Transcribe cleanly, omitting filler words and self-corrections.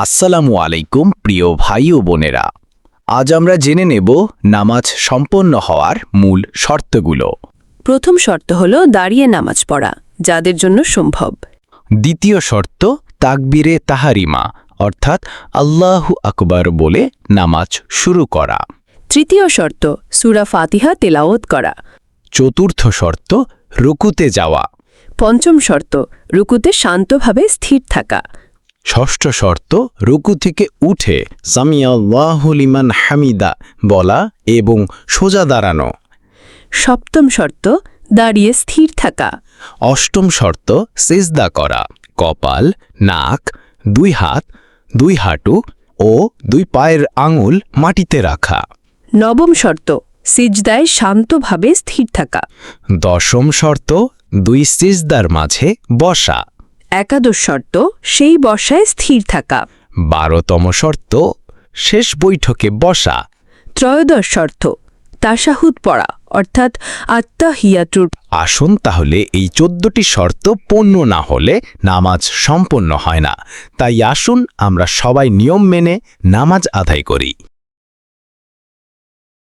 আসসালামু আলাইকুম প্রিয় ভাই ও বোনেরা, আজ আমরা জেনে নেব নামাজ সম্পন্ন হওয়ার মূল শর্তগুলো। প্রথম শর্ত হল দাঁড়িয়ে নামাজ পড়া, যাদের জন্য সম্ভব। দ্বিতীয় শর্ত তাকবীরে তাহারিমা, অর্থাৎ আল্লাহু আকবার বলে নামাজ শুরু করা। তৃতীয় শর্ত সূরা ফাতিহা তেলাওয়াত করা। চতুর্থ শর্ত রুকুতে যাওয়া। পঞ্চম শর্ত রুকুতে শান্তভাবে স্থির থাকা। ষষ্ঠ শর্ত রুকু থেকে উঠে সামিআল্লাহু লিমান হামিদা বলা এবং সোজা দাঁড়ানো। সপ্তম শর্ত দাঁড়িয়ে স্থির থাকা। অষ্টম শর্ত সিজদা করা, কপাল, নাক, দুই হাত, দুই হাঁটু ও দুই পায়ের আঙুল মাটিতে রাখা। নবম শর্ত সিজদায় শান্তভাবে স্থির থাকা। দশম শর্ত দুই সিজদার মাঝে বসা। একাদশ শর্ত সেই বসায় স্থির থাকা। ১২তম শর্ত শেষ বৈঠকে বসা। ত্রয়োদশ শর্ত তাশাহুদ পড়া, অর্থাৎ আত্তাহিয়াতুর। আসুন তাহলে এই ১৪টি শর্ত পূর্ণ না হলে নামাজ সম্পন্ন হয় না। তাই আসুন আমরা সবাই নিয়ম মেনে নামাজ আদায় করি।